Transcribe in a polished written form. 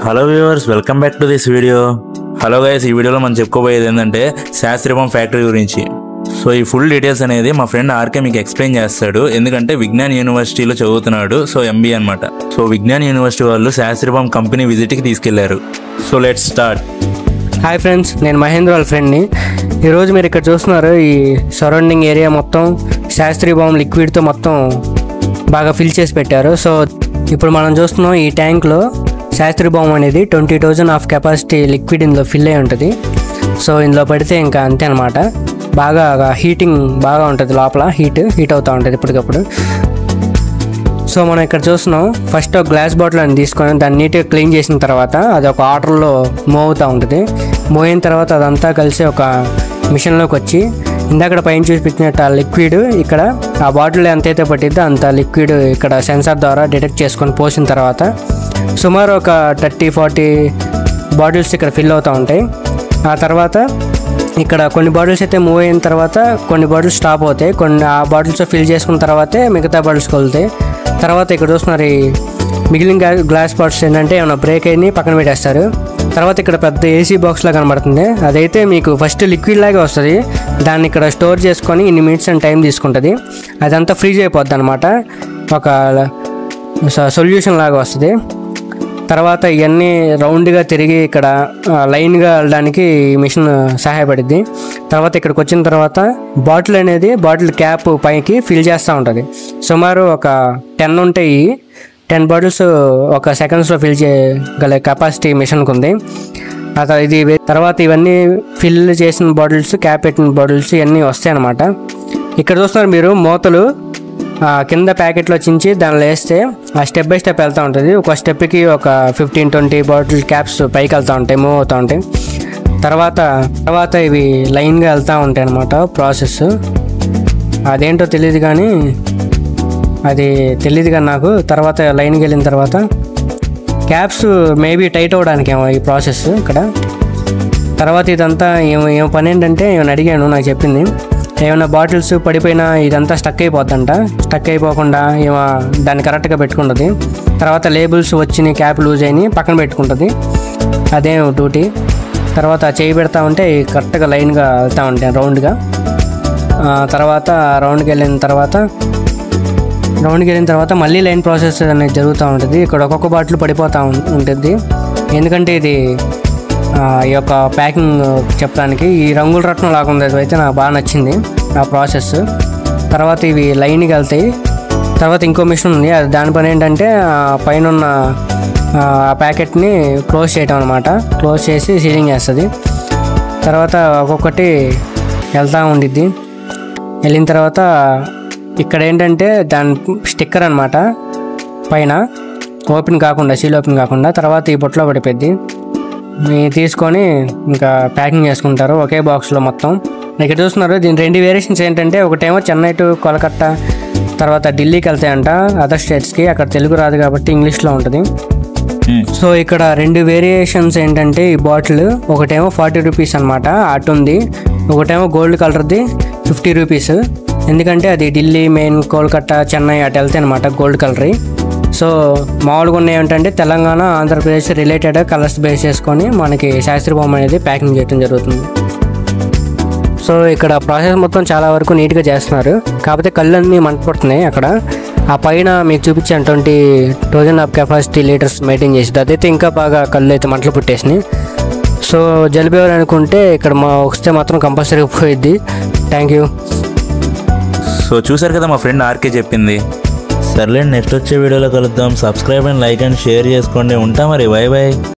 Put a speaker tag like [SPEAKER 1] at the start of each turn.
[SPEAKER 1] Hello viewers, welcome back to this video. Hello guys, ఈ వీడియోలో మనం చెప్పుకోబోయేది ఏంటంటే శాస్త్రీభవన్ ఫ్యాక్టరీ గురించి. సో ఈ ఫుల్ డీటెయిల్స్ అనేది మా ఫ్రెండ్ ఆర్కే మీకు ఎక్స్ప్లెయిన్ చేస్తాడు. ఎందుకంటే విజ్ఞాన్ యూనివర్సిటీలో చదువుతున్నాడు. సో ఎంబీఏ అనమాట. సో విజ్ఞాన్ యూనివర్సిటీ వాళ్ళు శాస్త్రీభవన్ కంపెనీ విజిట్కి తీసుకెళ్లారు. So let's start.
[SPEAKER 2] Hi friends, నేను మహేంద్ర వాళ్ళ ఫ్రెండ్ని. ఈరోజు మీరు ఇక్కడ చూస్తున్నారు, ఈ సరౌండింగ్ ఏరియా మొత్తం శాస్త్రీభవన్ లిక్విడ్తో మొత్తం బాగా ఫిల్ చేసి పెట్టారు. సో ఇప్పుడు మనం చూస్తున్నాం, ఈ ట్యాంక్లో శాస్త్రీభవన్ అనేది 20,000 ఆఫ్ కెపాసిటీ లిక్విడ్ ఇందులో ఫిల్ అయి ఉంటుంది. సో ఇందులో పడితే ఇంకా అంతే అనమాట. బాగా హీటింగ్ బాగా ఉంటుంది, లోపల హీట్ అవుతూ ఉంటుంది ఇప్పటికప్పుడు. సో మనం ఇక్కడ చూస్తున్నాం, ఫస్ట్ ఒక గ్లాస్ బాటిల్ అని తీసుకొని దాన్ని నీట్గా క్లీన్ చేసిన తర్వాత అది ఒక వాటర్లో మూవ్ అవుతూ ఉంటుంది. మూవ్ అయిన తర్వాత అదంతా కలిసి ఒక మిషన్లోకి వచ్చి ఇందాక పైన చూపించినట్టు ఆ లిక్విడ్ ఇక్కడ ఆ బాటిల్ ఎంతైతే పట్టిద్దో అంత లిక్విడ్ ఇక్కడ సెన్సార్ ద్వారా డిటెక్ట్ చేసుకొని పోసిన తర్వాత సుమారు ఒక 30-40 బాటిల్స్ ఇక్కడ ఫిల్ అవుతూ ఉంటాయి. ఆ తర్వాత ఇక్కడ కొన్ని బాటిల్స్ అయితే మూవ్ అయిన తర్వాత కొన్ని బాటిల్స్ స్టాప్ అవుతాయి. కొన్ని ఆ బాటిల్స్ ఫిల్ చేసుకున్న తర్వాతే మిగతా బాటిల్స్ కొలుతాయి. తర్వాత ఇక్కడ చూస్తున్నారు, ఈ మిగిలిన గ్లాస్ బాటిల్స్ ఏంటంటే ఏమైనా బ్రేక్ అయ్యి పక్కన పెట్టేస్తారు. తర్వాత ఇక్కడ పెద్ద ఏసీ బాక్స్లా కనబడుతుంది. అదైతే మీకు ఫస్ట్ లిక్విడ్ లాగే వస్తుంది. దాన్ని ఇక్కడ స్టోర్ చేసుకొని ఇన్ని మినిట్స్ అండ్ టైం తీసుకుంటుంది. అదంతా ఫ్రీజ్ అయిపోద్ది అనమాట. ఒక సొల్యూషన్ లాగా వస్తుంది. తర్వాత ఇవన్నీ రౌండ్గా తిరిగి ఇక్కడ లైన్గా వెళ్ళడానికి ఈ మిషన్ సహాయపడుద్ది. తర్వాత ఇక్కడికి వచ్చిన తర్వాత బాటిల్ క్యాప్ పైకి ఫిల్ చేస్తూ ఉంటుంది. సుమారు ఒక 10 ఉంటాయి. 10 బాటిల్స్ ఒక సెకండ్స్లో ఫిల్ చేయగల కెపాసిటీ మిషన్కి ఉంది. తర్వాత ఇవన్నీ ఫిల్ చేసిన బాటిల్స్, క్యాప్ పెట్టిన బాటిల్స్ ఇవన్నీ వస్తాయి అన్నమాట. ఇక్కడ చూస్తున్నారు మీరు, మూతలు కింద ప్యాకెట్లో చించి దానిలో వేస్తే ఆ స్టెప్ బై స్టెప్ వెళ్తూ ఉంటుంది. ఒక స్టెప్కి ఒక 15-20 బాటిల్ క్యాప్స్ పైకి వెళ్తూ ఉంటాయి, మూవ్ అవుతూ ఉంటాయి. తర్వాత ఇవి లైన్గా వెళ్తూ ఉంటాయి అన్నమాట. ప్రాసెస్ అదేంటో తెలియదు కానీ నాకు. తర్వాత లైన్కి వెళ్ళిన తర్వాత క్యాప్స్ మేబీ టైట్ అవ్వడానికేమో ఈ ప్రాసెస్ ఇక్కడ. తర్వాత ఇదంతా ఏం పని ఏంటంటే ఏమైనా అడిగాను, నాకు చెప్పింది ఏమైనా బాటిల్స్ పడిపోయినా ఇదంతా స్టక్ అయిపోద్దంట. స్టక్ అయిపోకుండా దాన్ని కరెక్ట్గా పెట్టుకుంటుంది. తర్వాత లేబుల్స్ వచ్చి క్యాప్ లూజ్ అయినాయి పక్కన పెట్టుకుంటుంది. అదే డ్యూటీ. తర్వాత చేయి పెడతా ఉంటే కరెక్ట్గా లైన్గా వెళ్తూ ఉంటాయి రౌండ్గా. తర్వాత రౌండ్కి వెళ్ళిన తర్వాత మళ్ళీ లైన్ ప్రాసెస్ అనేది జరుగుతూ ఉంటుంది. ఇక్కడ ఒక్కొక్క బాటిల్ పడిపోతూ ఉంటుంది. ఎందుకంటే ఇది ఈ యొక్క ప్యాకింగ్ చెప్పడానికి ఈ రంగుల రత్నం లాగా ఉంది. అయితే నాకు బాగా నచ్చింది ఆ ప్రాసెస్. తర్వాత ఇవి లైన్కి వెళ్తాయి. తర్వాత ఇంకో మిషన్ ఉంది, అది దాని పని ఏంటంటే పైన ఉన్న ఆ ప్యాకెట్ని క్లోజ్ చేయటం అనమాట. క్లోజ్ చేసి సీలింగ్ చేస్తుంది. తర్వాత ఒక్కొక్కటి వెళ్తూ ఉండిద్ది. వెళ్ళిన తర్వాత ఇక్కడ ఏంటంటే దాని స్టిక్కర్ అనమాట, పైన ఓపెన్ కాకుండా, సీల్ ఓపెన్ కాకుండా. తర్వాత ఈ బొట్లో పడిపోద్ది. తీసుకొని ఇంకా ప్యాకింగ్ చేసుకుంటారు ఒకే బాక్స్లో మొత్తం. ఇక్కడ చూస్తున్నారు, దీని 2 వేరియేషన్స్ ఏంటంటే, ఒకటేమో చెన్నై టు కోల్కత్తా, తర్వాత ఢిల్లీకి వెళ్తాయంట అదర్ స్టేట్స్కి. అక్కడ తెలుగు రాదు కాబట్టి ఇంగ్లీష్లో ఉంటుంది. సో ఇక్కడ 2 వేరియేషన్స్ ఏంటంటే, ఈ బాటిల్ ఒకటేమో 40 రూపీస్ అనమాట, అటు ఉంది. ఒకటేమో గోల్డ్ కలర్ది 50 రూపీస్. ఎందుకంటే అది ఢిల్లీ, మెయిన్ కోల్కత్తా, చెన్నై అటు వెళ్తాయి అనమాట గోల్డ్ కలర్. సో మామూలుగా ఉన్నాయి ఏంటంటే Telangana, Andhra Pradesh related colours base చేసుకొని మనకి శాస్త్రీభవన్ అనేది ప్యాకింగ్ చేయడం జరుగుతుంది. సో ఇక్కడ ప్రాసెస్ మొత్తం చాలా వరకు నీట్గా చేస్తున్నారు. కాకపోతే కళ్ళన్నీ మంటపడుతున్నాయి అక్కడ. ఆ పైన మీకు చూపించాను 20,000 ఆఫ్ కెపాసిటీ లీటర్స్ మెయింటైన్ చేసింది. అదైతే ఇంకా బాగా కళ్ళు అయితే మంటలు పుట్టేసినాయి. సో జలిబి అనుకుంటే ఇక్కడ వస్తే మాత్రం కంపల్సరీగా పోయిద్ది. Thank you.
[SPEAKER 1] సో చూసారు కదా మా ఫ్రెండ్ ఆర్కే చెప్పింది. సర్లేండి, నెక్స్ట్ వచ్చే వీడియోలో కలుద్దాం. Subscribe and like and share చేసుకోండి. ఉంటా మరి, బై బై.